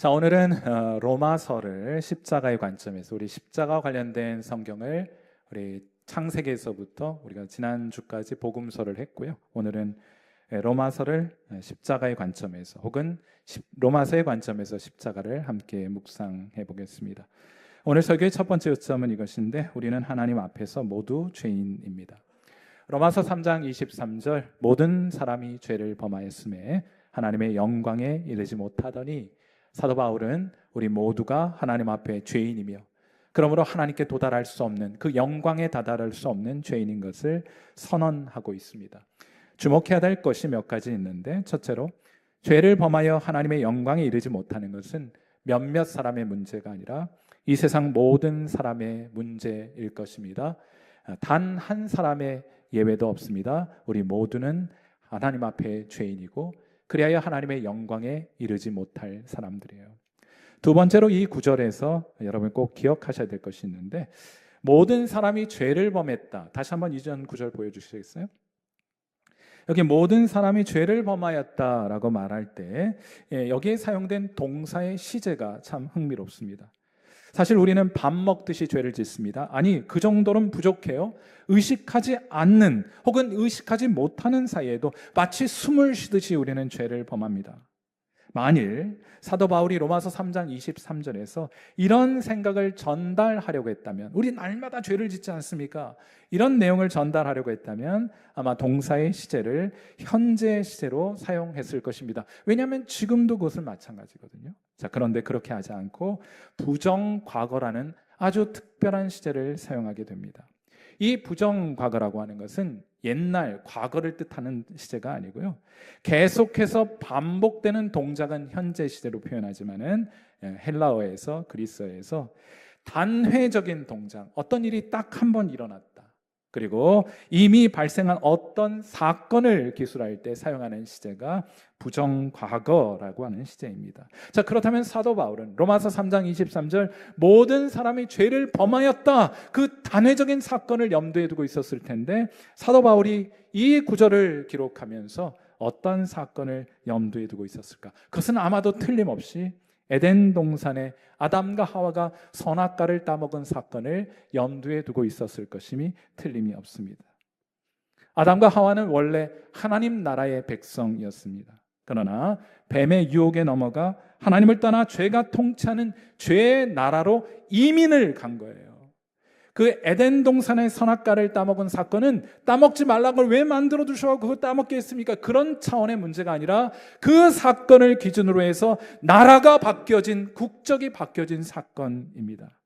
자, 오늘은 로마서를 십자가의 관점에서 우리 십자가와 관련된 성경을 우리 창세기에서부터 우리가 지난주까지 복음서를 했고요. 오늘은 로마서를 십자가의 관점에서 혹은 로마서의 관점에서 십자가를 함께 묵상해 보겠습니다. 오늘 설교의 첫 번째 요점은 이것인데, 우리는 하나님 앞에서 모두 죄인입니다. 로마서 3장 23절, 모든 사람이 죄를 범하였음에 하나님의 영광에 이르지 못하더니, 사도 바울은 우리 모두가 하나님 앞에 죄인이며 그러므로 하나님께 도달할 수 없는, 그 영광에 다다를 수 없는 죄인인 것을 선언하고 있습니다. 주목해야 될 것이 몇 가지 있는데, 첫째로 죄를 범하여 하나님의 영광에 이르지 못하는 것은 몇몇 사람의 문제가 아니라 이 세상 모든 사람의 문제일 것입니다. 단 한 사람의 예외도 없습니다. 우리 모두는 하나님 앞에 죄인이고 그리하여 하나님의 영광에 이르지 못할 사람들이에요. 두 번째로 이 구절에서 여러분 꼭 기억하셔야 될 것이 있는데, 모든 사람이 죄를 범했다. 다시 한번 이전 구절 보여주시겠어요? 여기 모든 사람이 죄를 범하였다라고 말할 때 여기에 사용된 동사의 시제가 참 흥미롭습니다. 사실 우리는 밥 먹듯이 죄를 짓습니다. 아니, 그 정도는 부족해요. 의식하지 않는 혹은 의식하지 못하는 사이에도 마치 숨을 쉬듯이 우리는 죄를 범합니다. 만일 사도 바울이 로마서 3장 23절에서 이런 생각을 전달하려고 했다면, 우리 날마다 죄를 짓지 않습니까? 이런 내용을 전달하려고 했다면 아마 동사의 시제를 현재 시제로 사용했을 것입니다. 왜냐하면 지금도 그것은 마찬가지거든요. 자, 그런데 그렇게 하지 않고 부정과거라는 아주 특별한 시제를 사용하게 됩니다. 이 부정과거라고 하는 것은 옛날, 과거를 뜻하는 시제가 아니고요, 계속해서 반복되는 동작은 현재 시제로 표현하지만은 헬라어에서, 그리스어에서 단회적인 동작, 어떤 일이 딱 한 번 일어났다, 그리고 이미 발생한 어떤 사건을 기술할 때 사용하는 시제가 부정과거라고 하는 시제입니다. 자, 그렇다면 사도 바울은 로마서 3장 23절 모든 사람이 죄를 범하였다, 그 단회적인 사건을 염두에 두고 있었을 텐데, 사도 바울이 이 구절을 기록하면서 어떤 사건을 염두에 두고 있었을까? 그것은 아마도 틀림없이 에덴 동산에 아담과 하와가 선악과를 따먹은 사건을 염두에 두고 있었을 것임이 틀림이 없습니다. 아담과 하와는 원래 하나님 나라의 백성이었습니다. 그러나 뱀의 유혹에 넘어가 하나님을 떠나 죄가 통치하는 죄의 나라로 이민을 간 거예요. 그 에덴 동산의 선악과를 따먹은 사건은 따먹지 말라는 걸 왜 만들어 두셔서 그거 따먹게 했습니까? 그런 차원의 문제가 아니라 그 사건을 기준으로 해서 나라가 바뀌어진, 국적이 바뀌어진 사건입니다.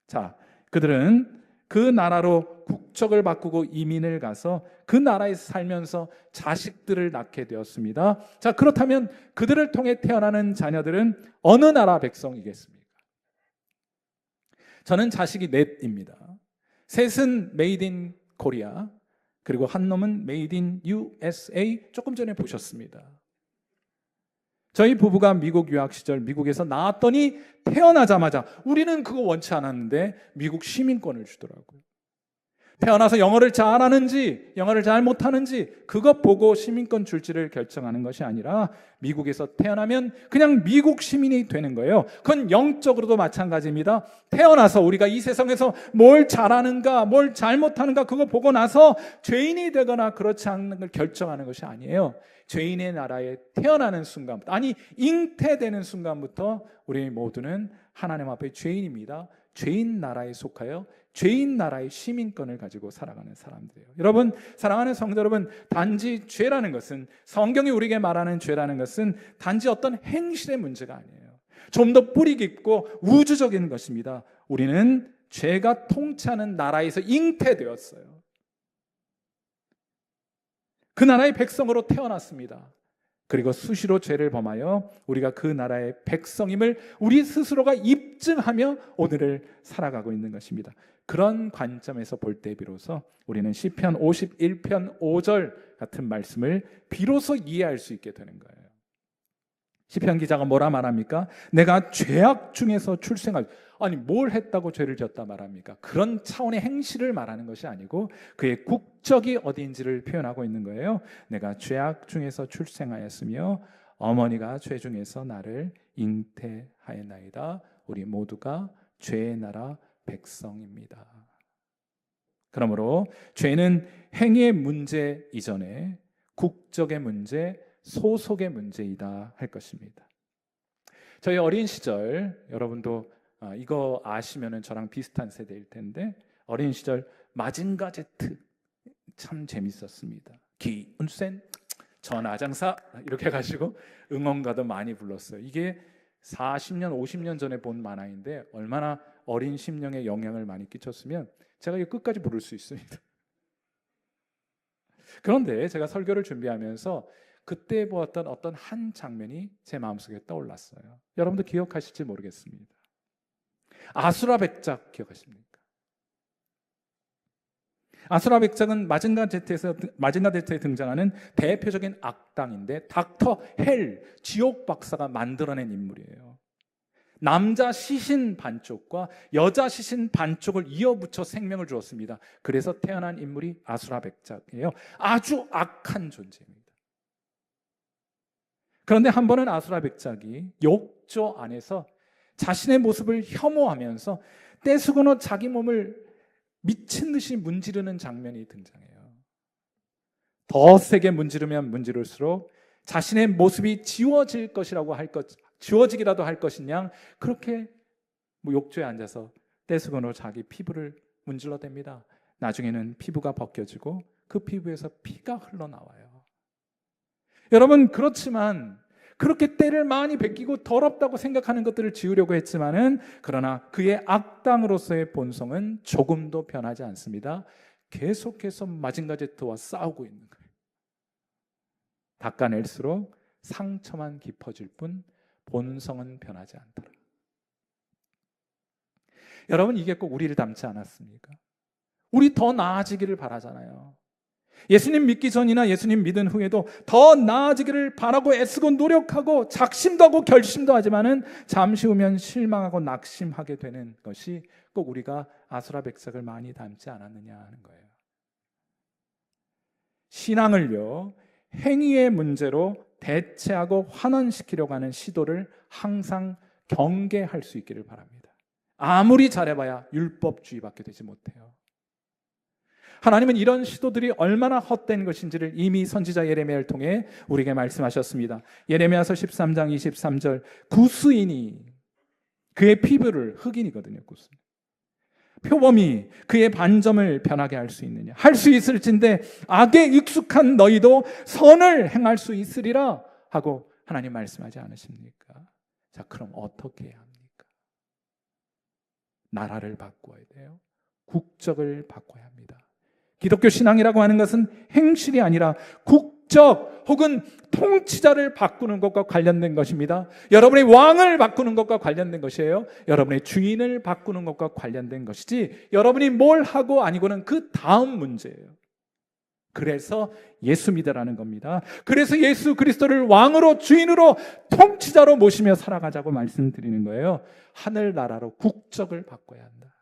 자, 그들은 그 나라로 국적을 바꾸고 이민을 가서 그 나라에서 살면서 자식들을 낳게 되었습니다. 자, 그렇다면 그들을 통해 태어나는 자녀들은 어느 나라 백성이겠습니까? 저는 자식이 넷입니다. 셋은 메이드 인 코리아, 그리고 한 놈은 메이드 인 USA. 조금 전에 보셨습니다. 저희 부부가 미국 유학 시절 미국에서 나왔더니 태어나자마자, 우리는 그거 원치 않았는데 미국 시민권을 주더라고요. 태어나서 영어를 잘하는지 영어를 잘 못하는지 그것 보고 시민권 줄지를 결정하는 것이 아니라 미국에서 태어나면 그냥 미국 시민이 되는 거예요. 그건 영적으로도 마찬가지입니다. 태어나서 우리가 이 세상에서 뭘 잘하는가 뭘 잘못하는가 그거 보고 나서 죄인이 되거나 그렇지 않는 걸 결정하는 것이 아니에요. 죄인의 나라에 태어나는 순간부터, 아니 잉태되는 순간부터 우리 모두는 하나님 앞에 죄인입니다. 죄인 나라에 속하여 죄인 나라의 시민권을 가지고 살아가는 사람들이에요. 여러분, 사랑하는 성도 여러분, 단지 죄라는 것은, 성경이 우리에게 말하는 죄라는 것은 단지 어떤 행실의 문제가 아니에요. 좀 더 뿌리 깊고 우주적인 것입니다. 우리는 죄가 통치하는 나라에서 잉태되었어요. 그 나라의 백성으로 태어났습니다. 그리고 수시로 죄를 범하여 우리가 그 나라의 백성임을 우리 스스로가 입증하며 오늘을 살아가고 있는 것입니다. 그런 관점에서 볼 때 비로소 우리는 시편 51편 5절 같은 말씀을 비로소 이해할 수 있게 되는 거예요. 시편 기자가 뭐라 말합니까? 내가 죄악 중에서 출생할, 아니 뭘 했다고 죄를 지었다 말합니까? 그런 차원의 행실을 말하는 것이 아니고 그의 국적이 어디인지를 표현하고 있는 거예요. 내가 죄악 중에서 출생하였으며 어머니가 죄 중에서 나를 잉태하였나이다. 우리 모두가 죄의 나라 백성입니다. 그러므로 죄는 행위의 문제 이전에 국적의 문제, 소속의 문제이다 할 것입니다. 저희 어린 시절 여러분도 이거 아시면은 저랑 비슷한 세대일 텐데 어린 시절 마징가 제트 참 재밌었습니다. 기운센 전하장사 이렇게 해가지고 응원가도 많이 불렀어요. 이게 40년, 50년 전에 본 만화인데 얼마나 어린 심령에 영향을 많이 끼쳤으면 제가 이거 끝까지 부를 수 있습니다. 그런데 제가 설교를 준비하면서 그때 보았던 어떤 한 장면이 제 마음속에 떠올랐어요. 여러분도 기억하실지 모르겠습니다. 아수라 백작 기억하십니까? 아수라 백작은 마징가 제트에 등장하는 대표적인 악당인데 닥터 헬, 지옥 박사가 만들어낸 인물이에요. 남자 시신 반쪽과 여자 시신 반쪽을 이어붙여 생명을 주었습니다. 그래서 태어난 인물이 아수라 백작이에요. 아주 악한 존재입니다. 그런데 한 번은 아수라 백작이 욕조 안에서 자신의 모습을 혐오하면서 떼수건으로 자기 몸을 미친 듯이 문지르는 장면이 등장해요. 더 세게 문지르면 문지를수록 자신의 모습이 지워지기라도 할 것이냐 그렇게 욕조에 앉아서 떼수건으로 자기 피부를 문질러댑니다. 나중에는 피부가 벗겨지고 그 피부에서 피가 흘러나와요. 여러분 그렇지만 그렇게 때를 많이 베끼고 더럽다고 생각하는 것들을 지우려고 했지만은 그러나 그의 악당으로서의 본성은 조금도 변하지 않습니다. 계속해서 마징가 제트와 싸우고 있는 거예요. 닦아낼수록 상처만 깊어질 뿐 본성은 변하지 않더라. 여러분 이게 꼭 우리를 닮지 않았습니까? 우리 더 나아지기를 바라잖아요. 예수님 믿기 전이나 예수님 믿은 후에도 더 나아지기를 바라고 애쓰고 노력하고 작심도 하고 결심도 하지만은 잠시 후면 실망하고 낙심하게 되는 것이 꼭 우리가 아수라 백작을 많이 닮지 않았느냐 하는 거예요. 신앙을요 행위의 문제로 대체하고 환원시키려고 하는 시도를 항상 경계할 수 있기를 바랍니다. 아무리 잘해봐야 율법주의밖에 되지 못해요. 하나님은 이런 시도들이 얼마나 헛된 것인지를 이미 선지자 예레미야를 통해 우리에게 말씀하셨습니다. 예레미야서 13장 23절 구스인이 그의 피부를 흑인이거든요. 구스. 표범이 그의 반점을 변하게 할 수 있느냐? 할 수 있을진데 악에 익숙한 너희도 선을 행할 수 있으리라 하고 하나님 말씀하지 않으십니까? 자, 그럼 어떻게 해야 합니까? 나라를 바꿔야 돼요. 국적을 바꿔야 합니다. 기독교 신앙이라고 하는 것은 행실이 아니라 국적 혹은 통치자를 바꾸는 것과 관련된 것입니다. 여러분의 왕을 바꾸는 것과 관련된 것이에요. 여러분의 주인을 바꾸는 것과 관련된 것이지 여러분이 뭘 하고 아니고는 그 다음 문제예요. 그래서 예수 믿으라는 겁니다. 그래서 예수 그리스도를 왕으로 주인으로 통치자로 모시며 살아가자고 말씀드리는 거예요. 하늘나라로 국적을 바꿔야 한다.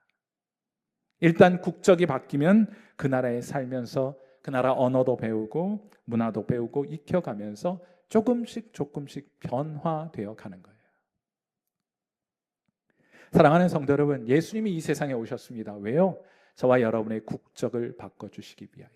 일단 국적이 바뀌면 그 나라에 살면서 그 나라 언어도 배우고 문화도 배우고 익혀가면서 조금씩 변화되어 가는 거예요. 사랑하는 성도 여러분, 예수님이 이 세상에 오셨습니다. 왜요? 저와 여러분의 국적을 바꿔주시기 위하여.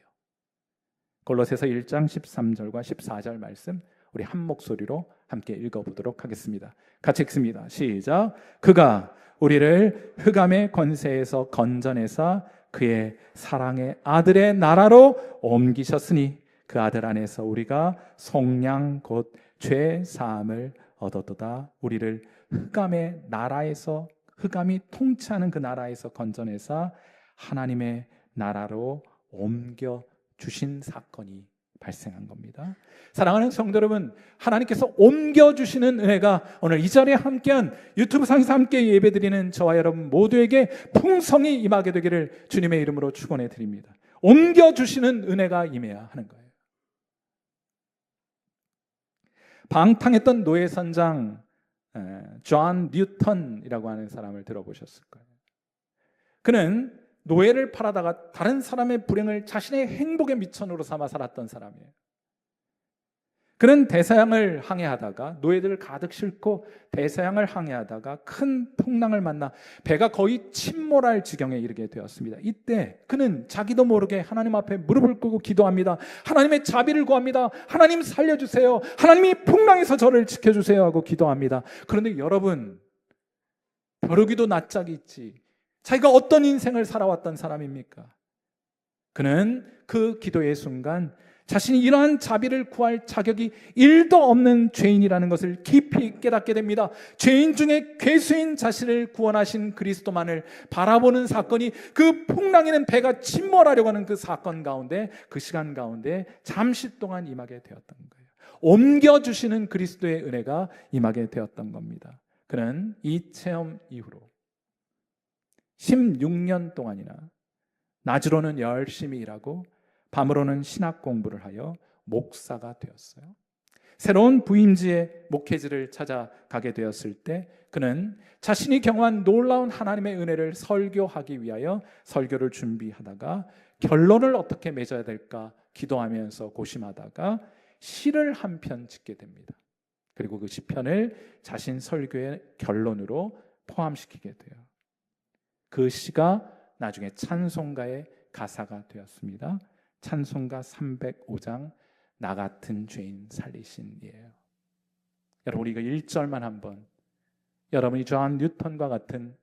골로새서 1장 13절과 14절 말씀 우리 한 목소리로 함께 읽어보도록 하겠습니다. 같이 읽습니다. 시작. 그가 우리를 흑암의 권세에서 건져내사 그의 사랑의 아들의 나라로 옮기셨으니 그 아들 안에서 우리가 속량 곧 죄 사함을 얻었도다. 우리를 흑암의 나라에서 흑암이 통치하는 그 나라에서 건져내사 하나님의 나라로 옮겨 주신 사건이 발생한 겁니다. 사랑하는 성도 여러분, 하나님께서 옮겨주시는 은혜가 오늘 이 자리에 함께한 유튜브 상에서 함께 예배드리는 저와 여러분 모두에게 풍성히 임하게 되기를 주님의 이름으로 축원해 드립니다. 옮겨주시는 은혜가 임해야 하는 거예요. 방탕했던 노예선장 존 뉴턴이라고 하는 사람을 들어보셨을 거예요. 그는 노예를 팔아다가 다른 사람의 불행을 자신의 행복의 미천으로 삼아 살았던 사람이에요. 그는 대서양을 항해하다가 노예들을 가득 싣고 대서양을 항해하다가 큰 풍랑을 만나 배가 거의 침몰할 지경에 이르게 되었습니다. 이때 그는 자기도 모르게 하나님 앞에 무릎을 꿇고 기도합니다. 하나님의 자비를 구합니다. 하나님 살려주세요. 하나님이 풍랑에서 저를 지켜주세요 하고 기도합니다. 그런데 여러분, 벼르기도 낯짝이 있지, 자기가 어떤 인생을 살아왔던 사람입니까? 그는 그 기도의 순간 자신이 이러한 자비를 구할 자격이 1도 없는 죄인이라는 것을 깊이 깨닫게 됩니다. 죄인 중에 괴수인 자신을 구원하신 그리스도만을 바라보는 사건이, 그 풍랑에는 배가 침몰하려고 하는 그 사건 가운데, 그 시간 가운데 잠시 동안 임하게 되었던 거예요. 옮겨주시는 그리스도의 은혜가 임하게 되었던 겁니다. 그는 이 체험 이후로 16년 동안이나 낮으로는 열심히 일하고 밤으로는 신학 공부를 하여 목사가 되었어요. 새로운 부임지의 목회지를 찾아가게 되었을 때 그는 자신이 경험한 놀라운 하나님의 은혜를 설교하기 위하여 설교를 준비하다가 결론을 어떻게 맺어야 될까 기도하면서 고심하다가 시를 한 편 짓게 됩니다. 그리고 그 시편을 자신 설교의 결론으로 포함시키게 돼요. 그 시가 나중에 찬송가의 가사가 되었습니다. 찬송가 305장 나 같은 죄인 살리신이에요. 여러분, 우리가 1절만 한번, 여러분이 존 뉴턴과 같은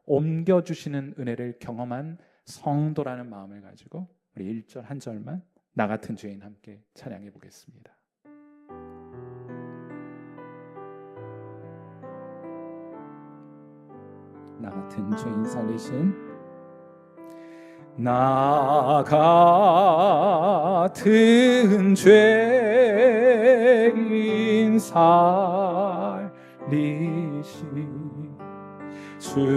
옮겨주시는 은혜를 경험한 성도라는 마음을 가지고 우리 1절 한 절만 나 같은 죄인 함께 찬양해 보겠습니다. 나 같은 죄인 살리신, 나 같은 죄인 살리신 주의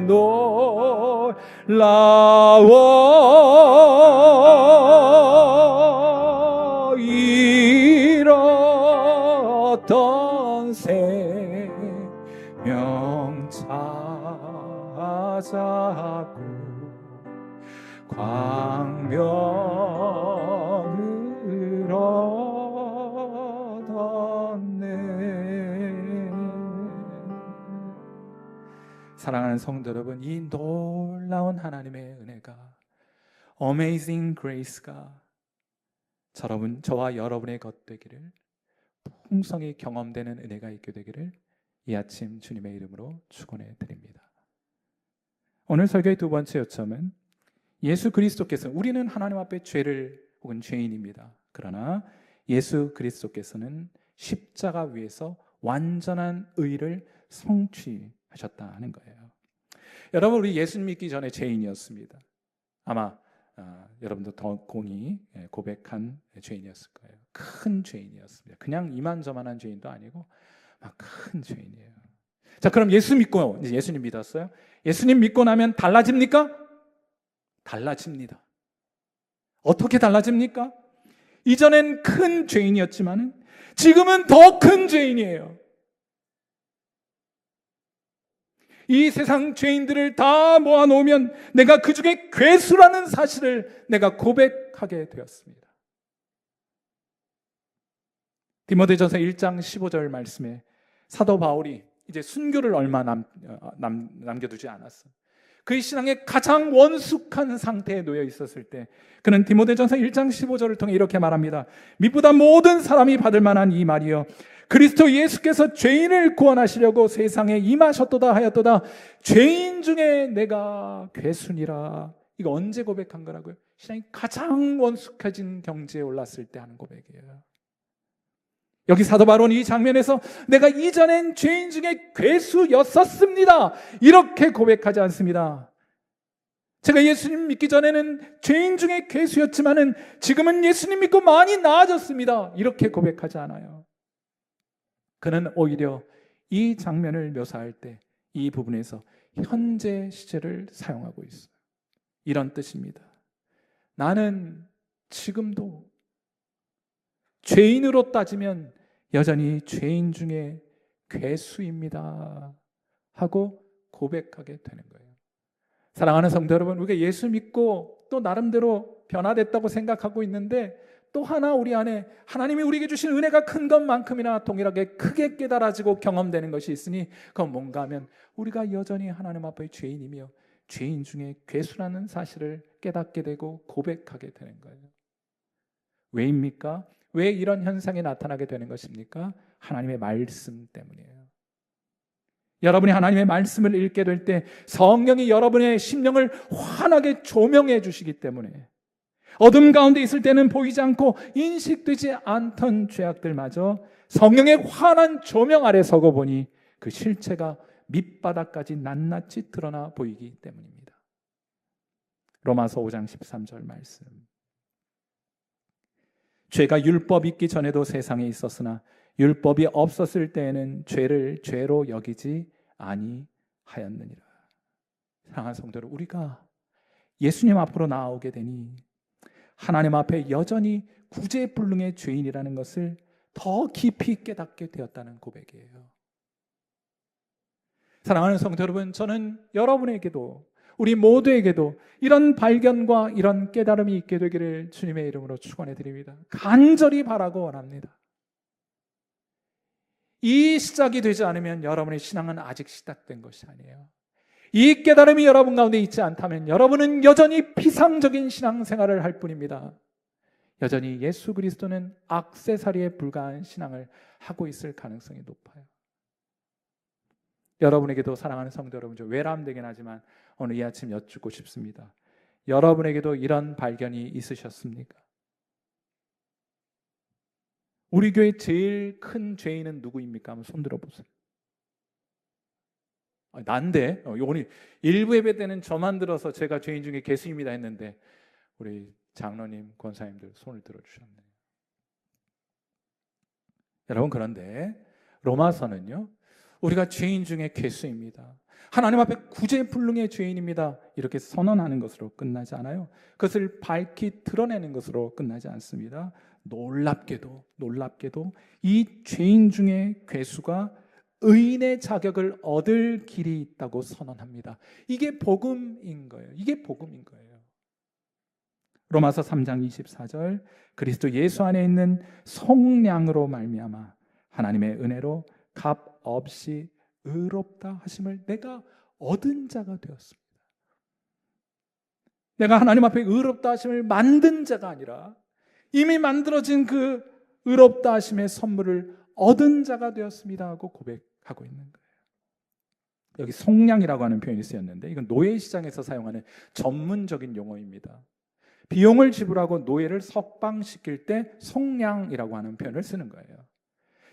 놀라워 잃었던 생명 찾아고 광명을 얻었네. 사랑하는 성도 여러분, 이 놀라운 하나님의 은혜가, Amazing Grace가 저와 여러분의 것 되기를, 풍성히 경험되는 은혜가 있게 되기를 이 아침 주님의 이름으로 축원해 드립니다. 오늘 설교의 두 번째 요점은 예수 그리스도께서, 우리는 하나님 앞에 죄를 혹은 죄인입니다. 그러나 예수 그리스도께서는 십자가 위에서 완전한 의를 성취하셨다 하는 거예요. 여러분, 우리 예수 믿기 전에 죄인이었습니다. 아마 여러분도 더 공히 고백한 죄인이었을 거예요. 큰 죄인이었습니다. 그냥 이만저만한 죄인도 아니고 막 큰 죄인이에요. 자, 그럼 예수 믿고 이제 예수님 믿었어요? 예수님 믿고 나면 달라집니까? 달라집니다. 어떻게 달라집니까? 이전엔 큰 죄인이었지만 지금은 더 큰 죄인이에요. 이 세상 죄인들을 다 모아놓으면 내가 그 중에 괴수라는 사실을 내가 고백하게 되었습니다. 디모데전서 1장 15절 말씀에 사도 바울이 이제 순교를 얼마 남겨두지 않았어. 그의 신앙의 가장 원숙한 상태에 놓여 있었을 때 그는 디모데전서 1장 15절을 통해 이렇게 말합니다. 미보다 모든 사람이 받을 만한 이 말이여, 그리스도 예수께서 죄인을 구원하시려고 세상에 임하셨도다 하였도다. 죄인 중에 내가 괴순이라. 이거 언제 고백한 거라고요? 신앙이 가장 원숙해진 경지에 올랐을 때 하는 고백이에요. 여기 사도 바울은 이 장면에서 내가 이전엔 죄인 중에 괴수였었습니다, 이렇게 고백하지 않습니다. 제가 예수님 믿기 전에는 죄인 중에 괴수였지만은 지금은 예수님 믿고 많이 나아졌습니다, 이렇게 고백하지 않아요. 그는 오히려 이 장면을 묘사할 때 이 부분에서 현재 시제를 사용하고 있어요. 이런 뜻입니다. 나는 지금도 죄인으로 따지면 여전히 죄인 중에 괴수입니다 하고 고백하게 되는 거예요. 사랑하는 성도 여러분, 우리가 예수 믿고 또 나름대로 변화됐다고 생각하고 있는데 또 하나 우리 안에 하나님이 우리에게 주신 은혜가 큰 것만큼이나 동일하게 크게 깨달아지고 경험되는 것이 있으니 그건 뭔가 하면 우리가 여전히 하나님 앞에 죄인이며 죄인 중에 괴수라는 사실을 깨닫게 되고 고백하게 되는 거예요. 왜입니까? 왜 이런 현상이 나타나게 되는 것입니까? 하나님의 말씀 때문이에요. 여러분이 하나님의 말씀을 읽게 될 때 성령이 여러분의 심령을 환하게 조명해 주시기 때문에 어둠 가운데 있을 때는 보이지 않고 인식되지 않던 죄악들마저 성령의 환한 조명 아래 서고 보니 그 실체가 밑바닥까지 낱낱이 드러나 보이기 때문입니다. 로마서 5장 13절 말씀. 죄가 율법 있기 전에도 세상에 있었으나 율법이 없었을 때에는 죄를 죄로 여기지 아니하였느니라. 사랑하는 성도들, 우리가 예수님 앞으로 나아오게 되니 하나님 앞에 여전히 구제불능의 죄인이라는 것을 더 깊이 깨닫게 되었다는 고백이에요. 사랑하는 성도 여러분, 저는 여러분에게도 우리 모두에게도 이런 발견과 이런 깨달음이 있게 되기를 주님의 이름으로 축원해 드립니다. 간절히 바라고 원합니다. 이 시작이 되지 않으면 여러분의 신앙은 아직 시작된 것이 아니에요. 이 깨달음이 여러분 가운데 있지 않다면 여러분은 여전히 피상적인 신앙생활을 할 뿐입니다. 여전히 예수 그리스도는 액세서리에 불과한 신앙을 하고 있을 가능성이 높아요. 여러분에게도 사랑하는 성도 여러분, 좀 외람되긴 하지만 오늘 이 아침 여쭙고 싶습니다. 여러분에게도 이런 발견이 있으셨습니까? 우리 교회 제일 큰 죄인은 누구입니까? 한번 손 들어보세요. 난데 오늘 일부 예배 때는 저만 들어서 제가 죄인 중에 개수입니다 했는데 우리 장로님, 권사님들 손을 들어주셨네요. 여러분, 그런데 로마서는요, 우리가 죄인 중에 괴수입니다, 하나님 앞에 구제불능의 죄인입니다, 이렇게 선언하는 것으로 끝나지 않아요. 그것을 밝히 드러내는 것으로 끝나지 않습니다. 놀랍게도 이 죄인 중에 괴수가 의인의 자격을 얻을 길이 있다고 선언합니다. 이게 복음인 거예요. 이게 복음인 거예요. 로마서 3장 24절, 그리스도 예수 안에 있는 속량으로 말미암아 하나님의 은혜로 값 없이 의롭다 하심을 내가 얻은 자가 되었습니다. 내가 하나님 앞에 의롭다 하심을 만든 자가 아니라 이미 만들어진 그 의롭다 하심의 선물을 얻은 자가 되었습니다 하고 고백하고 있는 거예요. 여기 속량이라고 하는 표현이 쓰였는데 이건 노예시장에서 사용하는 전문적인 용어입니다. 비용을 지불하고 노예를 석방시킬 때 속량이라고 하는 표현을 쓰는 거예요.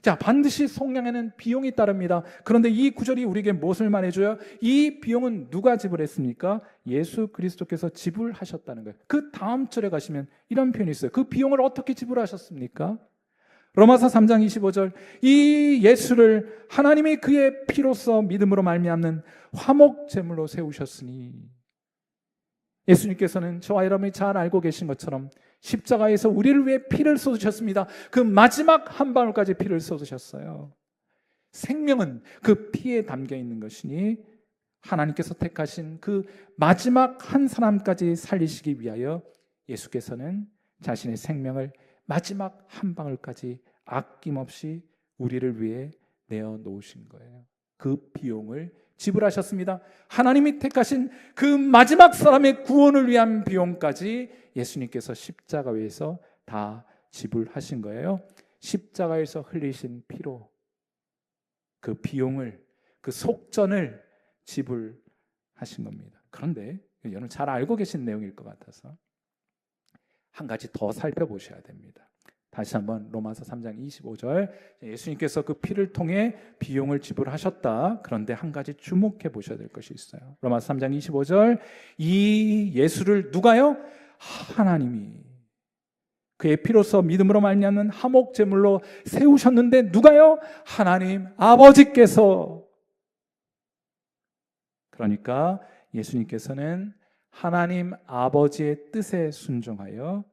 자, 반드시 속량에는 비용이 따릅니다. 그런데 이 구절이 우리에게 무엇을 말해줘요? 이 비용은 누가 지불했습니까? 예수 그리스도께서 지불하셨다는 거예요. 그 다음 절에 가시면 이런 표현이 있어요. 그 비용을 어떻게 지불하셨습니까? 로마서 3장 25절, 이 예수를 하나님이 그의 피로써 믿음으로 말미암는 화목 제물로 세우셨으니, 예수님께서는 저와 여러분이 잘 알고 계신 것처럼 십자가에서 우리를 위해 피를 쏟으셨습니다. 그 마지막 한 방울까지 피를 쏟으셨어요. 생명은 그 피에 담겨 있는 것이니 하나님께서 택하신 그 마지막 한 사람까지 살리시기 위하여 예수께서는 자신의 생명을 마지막 한 방울까지 아낌없이 우리를 위해 내어 놓으신 거예요. 그 비용을 지불하셨습니다. 하나님이 택하신 그 마지막 사람의 구원을 위한 비용까지 예수님께서 십자가 위에서 다 지불하신 거예요. 십자가에서 흘리신 피로 그 비용을, 그 속전을 지불하신 겁니다. 그런데 여러분 잘 알고 계신 내용일 것 같아서 한 가지 더 살펴보셔야 됩니다. 다시 한번 로마서 3장 25절, 예수님께서 그 피를 통해 비용을 지불하셨다. 그런데 한 가지 주목해 보셔야 될 것이 있어요. 로마서 3장 25절, 이 예수를 누가요? 하나님이 그의 피로서 믿음으로 말미암는 화목 제물로 세우셨는데 누가요? 하나님 아버지께서. 그러니까 예수님께서는 하나님 아버지의 뜻에 순종하여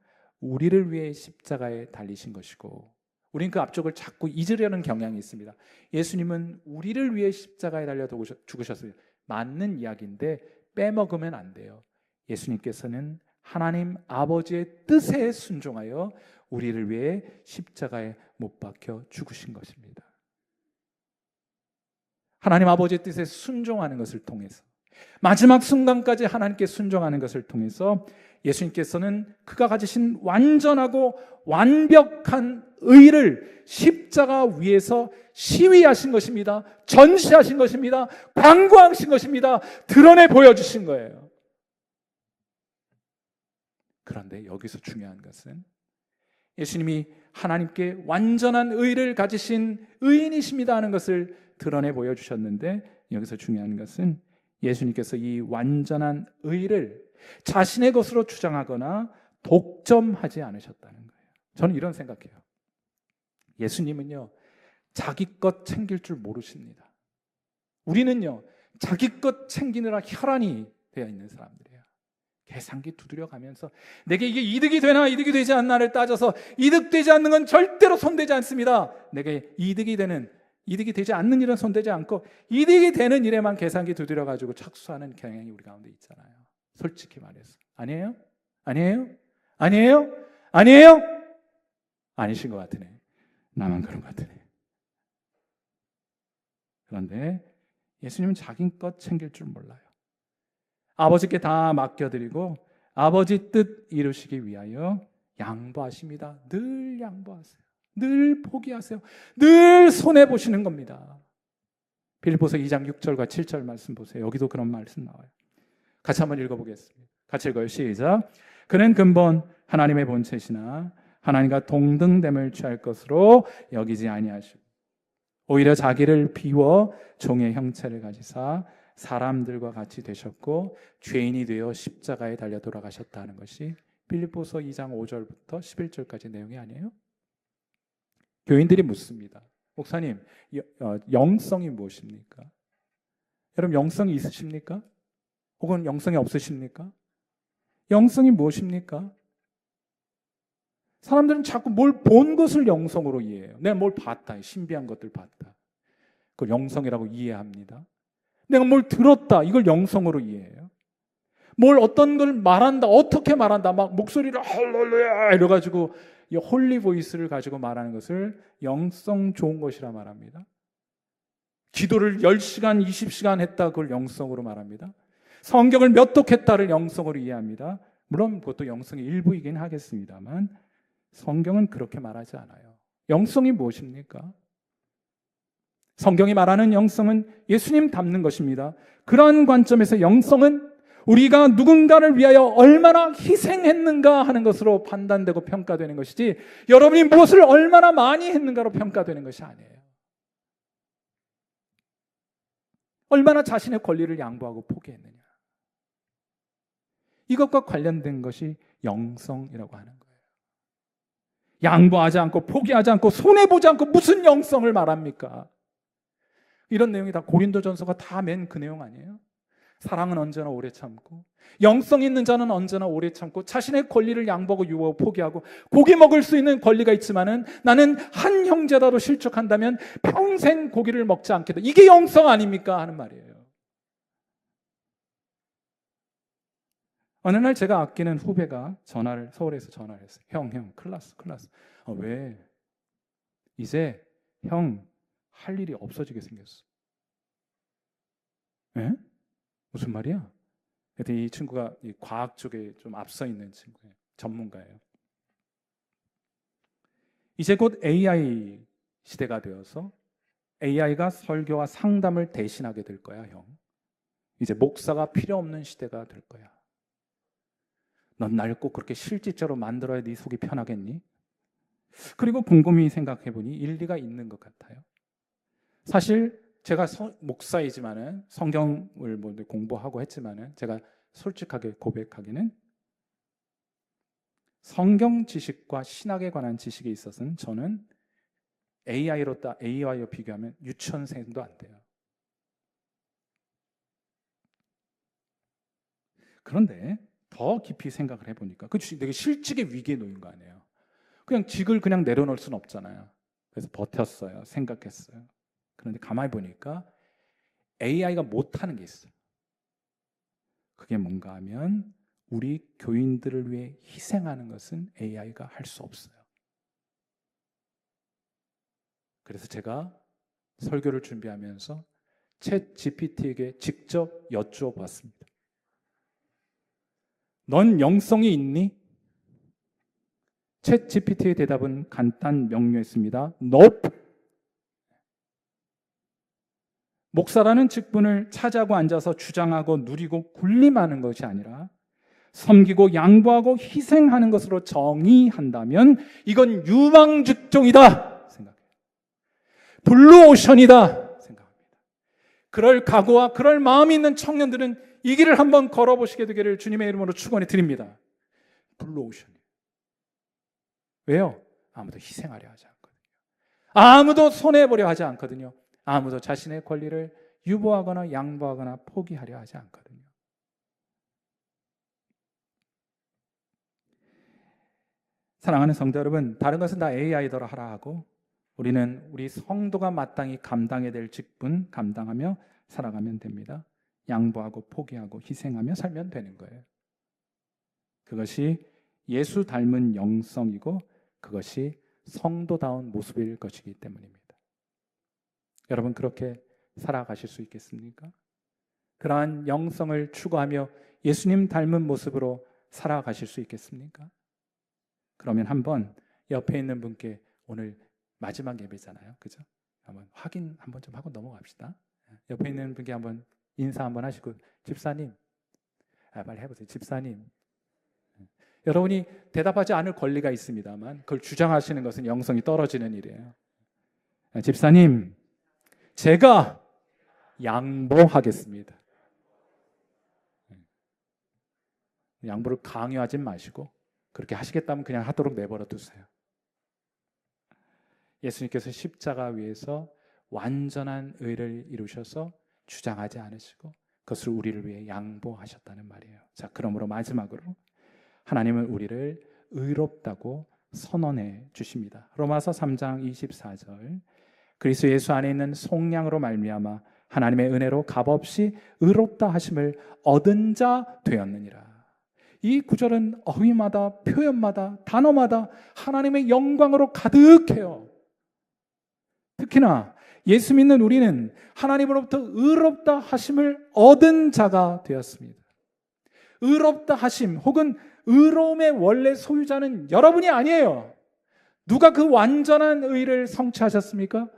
우리를 위해 십자가에 달리신 것이고, 우리는 그 앞쪽을 자꾸 잊으려는 경향이 있습니다. 예수님은 우리를 위해 십자가에 달려 죽으셨어요. 맞는 이야기인데 빼먹으면 안 돼요. 예수님께서는 하나님 아버지의 뜻에 순종하여 우리를 위해 십자가에 못 박혀 죽으신 것입니다. 하나님 아버지의 뜻에 순종하는 것을 통해서, 마지막 순간까지 하나님께 순종하는 것을 통해서 예수님께서는 그가 가지신 완전하고 완벽한 의를 십자가 위에서 시위하신 것입니다. 전시하신 것입니다. 광고하신 것입니다. 드러내 보여주신 거예요. 그런데 여기서 중요한 것은 예수님이 하나님께 완전한 의를 가지신 의인이십니다 하는 것을 드러내 보여주셨는데, 여기서 중요한 것은 예수님께서 이 완전한 의를 자신의 것으로 주장하거나 독점하지 않으셨다는 거예요. 저는 이런 생각해요. 예수님은요, 자기 것 챙길 줄 모르십니다. 우리는요, 자기 것 챙기느라 혈안이 되어 있는 사람들이에요. 계산기 두드려 가면서 내게 이게 이득이 되나 이득이 되지 않나를 따져서 이득되지 않는 건 절대로 손대지 않습니다. 내게 이득이 되지 않는 일은 손대지 않고 이득이 되는 일에만 계산기 두드려 가지고 착수하는 경향이 우리 가운데 있잖아요. 솔직히 말해서. 아니에요? 아니에요? 아니에요? 아니에요? 아니신 것 같으네. 나만 그런 것 같으네. 그런데 예수님은 자기 것 챙길 줄 몰라요. 아버지께 다 맡겨드리고 아버지 뜻 이루시기 위하여 양보하십니다. 늘 양보하세요. 늘 포기하세요. 늘 손해보시는 겁니다. 빌립보서 2장 6절과 7절 말씀 보세요. 여기도 그런 말씀 나와요. 같이 한번 읽어보겠습니다. 같이 읽어요. 시작. 그는 근본 하나님의 본체시나 하나님과 동등됨을 취할 것으로 여기지 아니하시고 오히려 자기를 비워 종의 형체를 가지사 사람들과 같이 되셨고 죄인이 되어 십자가에 달려 돌아가셨다는 것이 빌립보서 2장 5절부터 11절까지 내용이 아니에요? 교인들이 묻습니다. 목사님, 영성이 무엇입니까? 여러분, 영성이 있으십니까? 혹은 영성이 없으십니까? 영성이 무엇입니까? 사람들은 자꾸 뭘 본 것을 영성으로 이해해요. 내가 뭘 봤다, 신비한 것들 봤다. 그걸 영성이라고 이해합니다. 내가 뭘 들었다, 이걸 영성으로 이해해요. 뭘 어떤 걸 말한다, 어떻게 말한다, 막 목소리를 할렐루야 이래가지고 이 홀리 보이스를 가지고 말하는 것을 영성 좋은 것이라 말합니다. 기도를 10시간, 20시간 했다, 그걸 영성으로 말합니다. 성경을 몇 독 했다를 영성으로 이해합니다. 물론 그것도 영성의 일부이긴 하겠습니다만 성경은 그렇게 말하지 않아요. 영성이 무엇입니까? 성경이 말하는 영성은 예수님 닮는 것입니다. 그러한 관점에서 영성은 우리가 누군가를 위하여 얼마나 희생했는가 하는 것으로 판단되고 평가되는 것이지 여러분이 무엇을 얼마나 많이 했는가로 평가되는 것이 아니에요. 얼마나 자신의 권리를 양보하고 포기했느냐. 이것과 관련된 것이 영성이라고 하는 거예요. 양보하지 않고 포기하지 않고 손해보지 않고 무슨 영성을 말합니까? 이런 내용이 다 고린도전서가 다 맨 그 내용 아니에요? 사랑은 언제나 오래 참고 영성 있는 자는 언제나 오래 참고 자신의 권리를 양보하고 유혹하고 포기하고 고기 먹을 수 있는 권리가 있지만은 나는 한 형제라도 실족한다면 평생 고기를 먹지 않겠다. 이게 영성 아닙니까? 하는 말이에요. 어느 날 제가 아끼는 후배가 서울에서 전화를 했어요. 형, 큰일 났어. 왜? 이제 형 할 일이 없어지게 생겼어. 에? 무슨 말이야? 이 친구가 이 과학 쪽에 좀 앞서 있는 친구예요. 전문가예요. 이제 곧 AI 시대가 되어서 AI가 설교와 상담을 대신하게 될 거야, 형. 이제 목사가 필요 없는 시대가 될 거야. 넌 날 꼭 그렇게 실질적으로 만들어야 네 속이 편하겠니? 그리고 곰곰이 생각해보니 일리가 있는 것 같아요. 사실 제가 목사이지만은 성경을 공부하고 했지만은 제가 솔직하게 고백하기는 성경 지식과 신학에 관한 지식에 있어서는 저는 AI와 비교하면 유치원생도 안 돼요. 그런데 더 깊이 생각을 해보니까 되게 실직의 위기에 놓인 거 아니에요. 그냥 직을 그냥 내려놓을 수는 없잖아요. 그래서 버텼어요. 생각했어요. 그런데 가만히 보니까 AI가 못하는 게 있어요. 그게 뭔가 하면 우리 교인들을 위해 희생하는 것은 AI가 할 수 없어요. 그래서 제가 설교를 준비하면서 챗 GPT에게 직접 여쭈어 봤습니다. 넌 영성이 있니? 챗 GPT의 대답은 간단 명료했습니다. Nope. 목사라는 직분을 차지하고 앉아서 주장하고 누리고 군림하는 것이 아니라 섬기고 양보하고 희생하는 것으로 정의한다면 이건 유망직종이다 생각해요. 블루오션이다 생각합니다. 그럴 각오와 그럴 마음이 있는 청년들은 이 길을 한번 걸어보시게 되기를 주님의 이름으로 축원해 드립니다. 블루오션이에요. 왜요? 아무도 희생하려 하지 않거든요. 아무도 손해보려 하지 않거든요. 아무도 자신의 권리를 유보하거나 양보하거나 포기하려 하지 않거든요. 사랑하는 성도 여러분, 다른 것은 다 AI더러 하라 하고 우리는 우리 성도가 마땅히 감당해야 될 직분 감당하며 살아가면 됩니다. 양보하고 포기하고 희생하며 살면 되는 거예요. 그것이 예수 닮은 영성이고 그것이 성도다운 모습일 것이기 때문입니다. 여러분 그렇게 살아가실 수 있겠습니까? 그러한 영성을 추구하며 예수님 닮은 모습으로 살아가실 수 있겠습니까? 그러면 한번 옆에 있는 분께 오늘 마지막 예배잖아요. 그죠? 한번 확인 한번 좀 하고 넘어갑시다. 옆에 있는 분께 한번 인사 한번 하시고 집사님, 빨리 해보세요. 집사님. 여러분이 대답하지 않을 권리가 있습니다만 그걸 주장하시는 것은 영성이 떨어지는 일이에요. 집사님, 제가 양보하겠습니다. 양보를 강요하지 마시고 그렇게 하시겠다면 그냥 하도록 내버려 두세요. 예수님께서 십자가 위에서 완전한 의를 이루셔서 주장하지 않으시고 그것을 우리를 위해 양보하셨다는 말이에요. 자, 그러므로 마지막으로 하나님은 우리를 의롭다고 선언해 주십니다. 로마서 3장 24절 그리스도 예수 안에 있는 속량으로 말미암아 하나님의 은혜로 값없이 의롭다 하심을 얻은 자 되었느니라. 이 구절은 어휘마다 표현마다 단어마다 하나님의 영광으로 가득해요. 특히나 예수 믿는 우리는 하나님으로부터 의롭다 하심을 얻은 자가 되었습니다. 의롭다 하심 혹은 의로움의 원래 소유자는 여러분이 아니에요. 누가 그 완전한 의를 성취하셨습니까?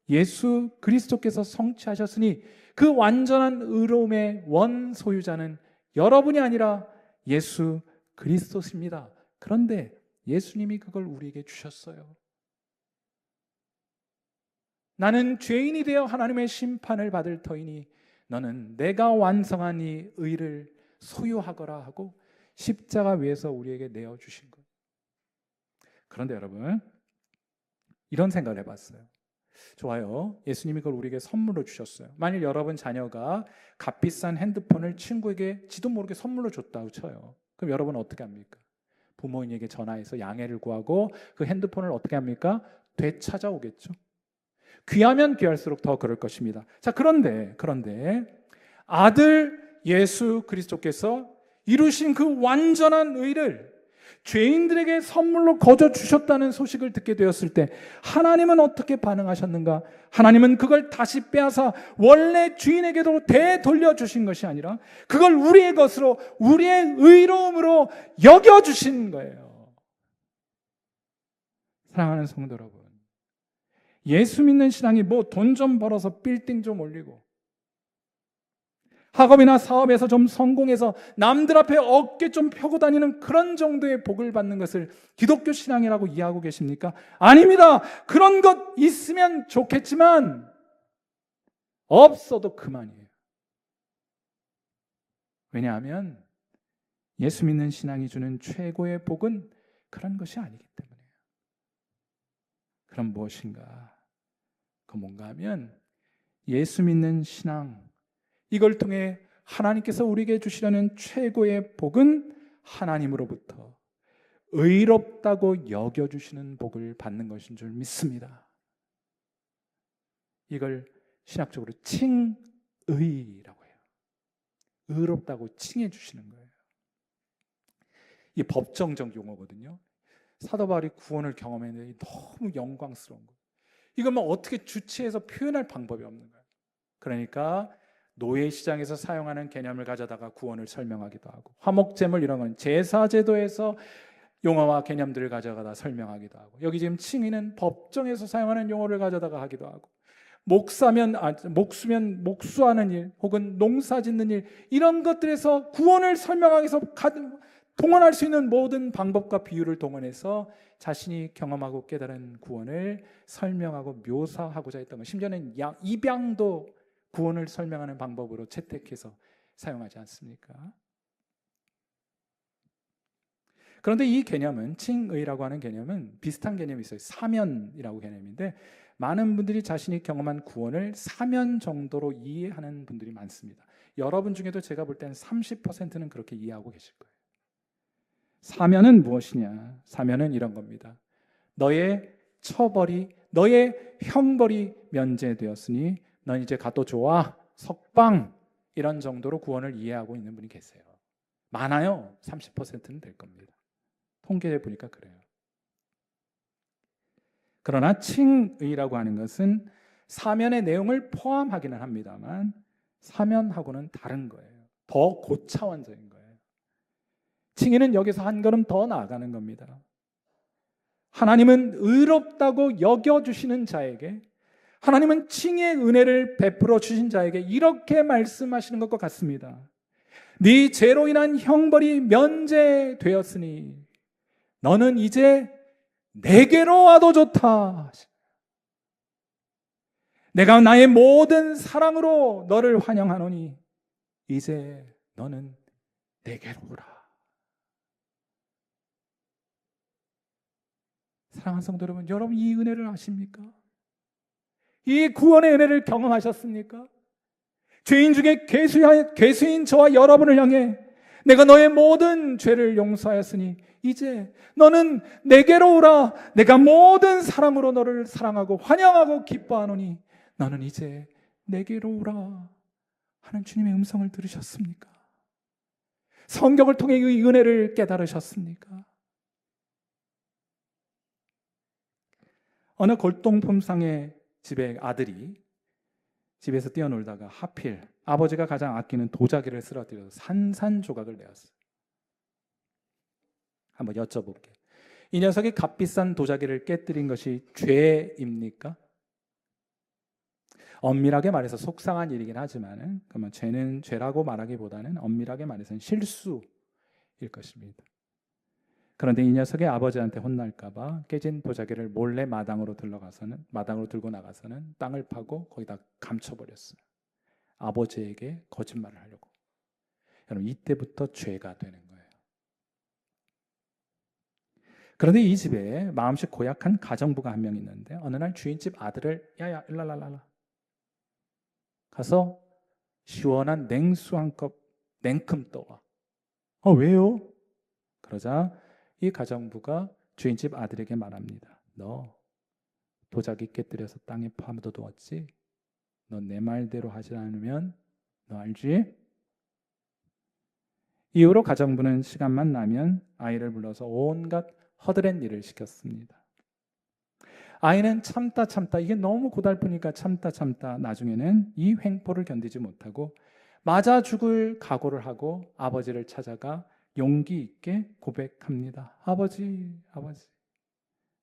예수 그리스도께서 성취하셨으니 그 완전한 의로움의 원 소유자는 여러분이 아니라 예수 그리스도십니다. 그런데 예수님이 그걸 우리에게 주셨어요. 나는 죄인이 되어 하나님의 심판을 받을 터이니 너는 내가 완성한 이 의를 소유하거라 하고 십자가 위에서 우리에게 내어주신 거예요. 그런데 여러분 이런 생각을 해봤어요. 좋아요. 예수님이 그걸 우리에게 선물로 주셨어요. 만일 여러분 자녀가 값비싼 핸드폰을 친구에게 지도 모르게 선물로 줬다고 쳐요. 그럼 여러분은 어떻게 합니까? 부모님에게 전화해서 양해를 구하고 그 핸드폰을 어떻게 합니까? 되찾아오겠죠. 귀하면 귀할수록 더 그럴 것입니다. 자, 그런데 아들 예수 그리스도께서 이루신 그 완전한 의를 죄인들에게 선물로 거저 주셨다는 소식을 듣게 되었을 때 하나님은 어떻게 반응하셨는가? 하나님은 그걸 다시 빼앗아 원래 주인에게도 되돌려주신 것이 아니라 그걸 우리의 것으로 우리의 의로움으로 여겨주신 거예요. 사랑하는 성도 여러분, 예수 믿는 신앙이 뭐 돈 좀 벌어서 빌딩 좀 올리고 학업이나 사업에서 좀 성공해서 남들 앞에 어깨 좀 펴고 다니는 그런 정도의 복을 받는 것을 기독교 신앙이라고 이해하고 계십니까? 아닙니다. 그런 것 있으면 좋겠지만 없어도 그만이에요. 왜냐하면 예수 믿는 신앙이 주는 최고의 복은 그런 것이 아니기 때문이에요. 그럼 무엇인가? 그 뭔가 하면 예수 믿는 신앙, 이걸 통해 하나님께서 우리에게 주시려는 최고의 복은 하나님으로부터 의롭다고 여겨주시는 복을 받는 것인 줄 믿습니다. 이걸 신학적으로 칭의라고 해요. 의롭다고 칭해 주시는 거예요. 이 법정적 용어거든요. 사도 바울이 구원을 경험했는데 너무 영광스러운 거예요. 이건 뭐 어떻게 주체해서 표현할 방법이 없는 거예요. 그러니까 노예 시장에서 사용하는 개념을 가져다가 구원을 설명하기도 하고, 화목제물 이런 건 제사제도에서 용어와 개념들을 가져가다 설명하기도 하고, 여기 지금 칭의는 법정에서 사용하는 용어를 가져다가 하기도 하고, 목수면 목수하는 일 혹은 농사 짓는 일, 이런 것들에서 구원을 설명하기 위해서 동원할 수 있는 모든 방법과 비유를 동원해서 자신이 경험하고 깨달은 구원을 설명하고 묘사하고자 했던 것. 심지어는 입양도 구원을 설명하는 방법으로 채택해서 사용하지 않습니까? 그런데 이 개념은, 칭의라고 하는 개념은 비슷한 개념이 있어요. 사면이라고 개념인데, 많은 분들이 자신이 경험한 구원을 사면 정도로 이해하는 분들이 많습니다. 여러분 중에도 제가 볼 때는 30%는 그렇게 이해하고 계실 거예요. 사면은 무엇이냐? 사면은 이런 겁니다. 너의 처벌이, 너의 형벌이 면제되었으니 넌 이제 가도 좋아, 석방, 이런 정도로 구원을 이해하고 있는 분이 계세요. 많아요. 30%는 될 겁니다. 통계해 보니까 그래요. 그러나 칭의라고 하는 것은 사면의 내용을 포함하기는 합니다만 사면하고는 다른 거예요. 더 고차원적인 거예요. 칭의는 여기서 한 걸음 더 나아가는 겁니다. 하나님은 의롭다고 여겨주시는 자에게, 하나님은 칭의의 은혜를 베풀어 주신 자에게 이렇게 말씀하시는 것과 같습니다. 네 죄로 인한 형벌이 면제되었으니 너는 이제 내게로 와도 좋다. 내가 나의 모든 사랑으로 너를 환영하노니 이제 너는 내게로 오라. 사랑하는 성도 여러분, 여러분 이 은혜를 아십니까? 이 구원의 은혜를 경험하셨습니까? 죄인 중에 괴수인 저와 여러분을 향해 내가 너의 모든 죄를 용서하였으니 이제 너는 내게로 오라. 내가 모든 사랑으로 너를 사랑하고 환영하고 기뻐하노니 너는 이제 내게로 오라 하는 주님의 음성을 들으셨습니까? 성경을 통해 이 은혜를 깨달으셨습니까? 어느 골동품상의 집에 아들이 집에서 뛰어놀다가 하필 아버지가 가장 아끼는 도자기를 쓰러뜨려서 산산조각을 내었어요. 한번 여쭤볼게요. 이 녀석이 값비싼 도자기를 깨뜨린 것이 죄입니까? 엄밀하게 말해서 속상한 일이긴 하지만, 그러면 죄는 죄라고 말하기보다는 엄밀하게 말해서는 실수일 것입니다. 그런데 이 녀석의 아버지한테 혼날까봐 깨진 도자기를 몰래 마당으로 들고 나가서는 땅을 파고 거기다 감춰버렸어요. 아버지에게 거짓말을 하려고. 여러분, 이때부터 죄가 되는 거예요. 그런데 이 집에 마음씨 고약한 가정부가 한 명 있는데, 어느 날 주인집 아들을 야야 일랄랄라 가서 시원한 냉수 한 컵 냉큼 떠와. 왜요? 그러자 이 가정부가 주인집 아들에게 말합니다. 너 도자기 깨뜨려서 땅에 파묻어두었지? 너 내 말대로 하지 않으면 너 알지? 이후로 가정부는 시간만 나면 아이를 불러서 온갖 허드렛 일을 시켰습니다. 아이는 참다 이게 너무 고달프니까 참다 나중에는 이 횡포를 견디지 못하고 맞아 죽을 각오를 하고 아버지를 찾아가 용기 있게 고백합니다. 아버지,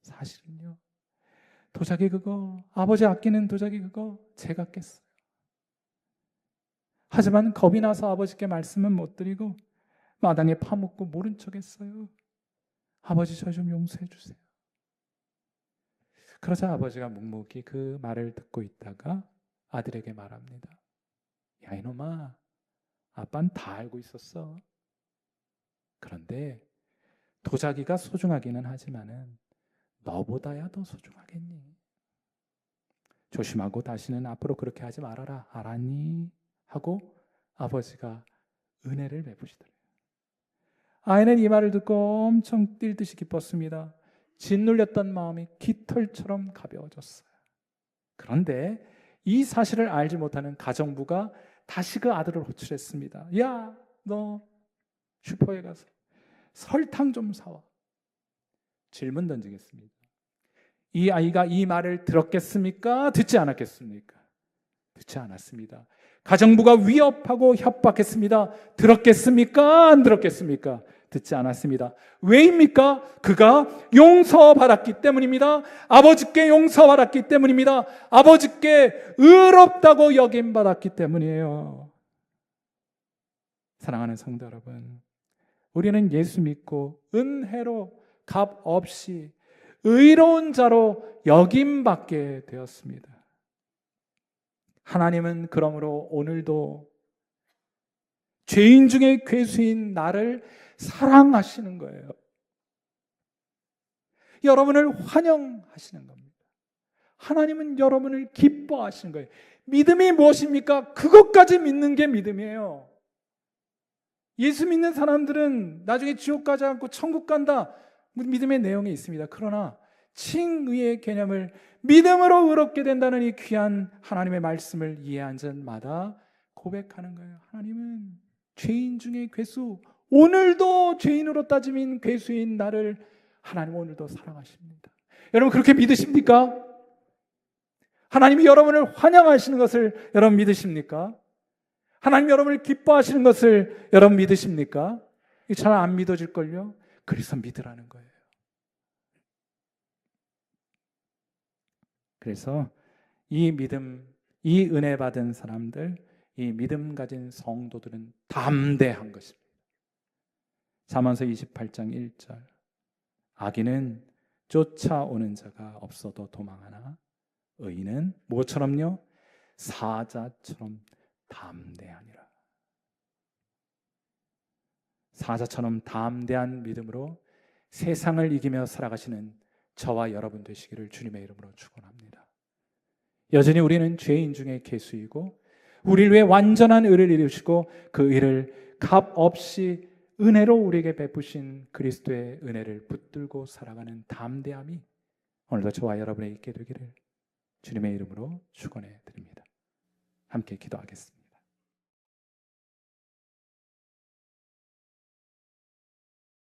사실은요, 도자기 그거, 아버지 아끼는 도자기 그거 제가 깼어요. 하지만 겁이 나서 아버지께 말씀은 못 드리고 마당에 파묻고 모른 척 했어요. 아버지 저 좀 용서해 주세요. 그러자 아버지가 묵묵히 그 말을 듣고 있다가 아들에게 말합니다. 야 이놈아, 아빠는 다 알고 있었어. 그런데 도자기가 소중하기는 하지만은 너보다야 더 소중하겠니? 조심하고 다시는 앞으로 그렇게 하지 말아라. 알았니? 하고 아버지가 은혜를 베푸시더래요. 아이는 이 말을 듣고 엄청 뛸 듯이 기뻤습니다. 짓눌렸던 마음이 깃털처럼 가벼워졌어요. 그런데 이 사실을 알지 못하는 가정부가 다시 그 아들을 호출했습니다. 야, 너 슈퍼에 가서 설탕 좀 사와. 질문 던지겠습니다. 이 아이가 이 말을 들었겠습니까? 듣지 않았겠습니까? 듣지 않았습니다. 가정부가 위협하고 협박했습니다. 들었겠습니까? 안 들었겠습니까? 듣지 않았습니다. 왜입니까? 그가 용서받았기 때문입니다. 아버지께 용서받았기 때문입니다. 아버지께 의롭다고 여김받았기 때문이에요. 사랑하는 성도 여러분, 우리는 예수 믿고 은혜로 값 없이 의로운 자로 여김받게 되었습니다. 하나님은 그러므로 오늘도 죄인 중에 괴수인 나를 사랑하시는 거예요. 여러분을 환영하시는 겁니다. 하나님은 여러분을 기뻐하시는 거예요. 믿음이 무엇입니까? 그것까지 믿는 게 믿음이에요. 예수 믿는 사람들은 나중에 지옥 가지 않고 천국 간다, 믿음의 내용이 있습니다. 그러나 칭의의 개념을 믿음으로 의롭게 된다는 이 귀한 하나님의 말씀을 이해한 자마다 고백하는 거예요. 하나님은 죄인 중에 괴수, 오늘도 죄인으로 따지면 괴수인 나를 하나님 오늘도 사랑하십니다. 여러분 그렇게 믿으십니까? 하나님이 여러분을 환영하시는 것을 여러분 믿으십니까? 하나님 여러분을 기뻐하시는 것을 여러분 믿으십니까? 잘 안 믿어질걸요? 그래서 믿으라는 거예요. 그래서 이 믿음, 이 은혜 받은 사람들, 이 믿음 가진 성도들은 담대한 것입니다. 잠언서 28장 1절, 악인은 쫓아오는 자가 없어도 도망하나 의인은 뭐처럼요? 사자처럼 담대하니라. 사자처럼 담대한 믿음으로 세상을 이기며 살아가시는 저와 여러분 되시기를 주님의 이름으로 축원합니다. 여전히 우리는 죄인 중에 괴수이고 우리를 위해 완전한 의를 이루시고 그 의를 값 없이 은혜로 우리에게 베푸신 그리스도의 은혜를 붙들고 살아가는 담대함이 오늘도 저와 여러분에 있게 되기를 주님의 이름으로 축원해 드립니다. 함께 기도하겠습니다.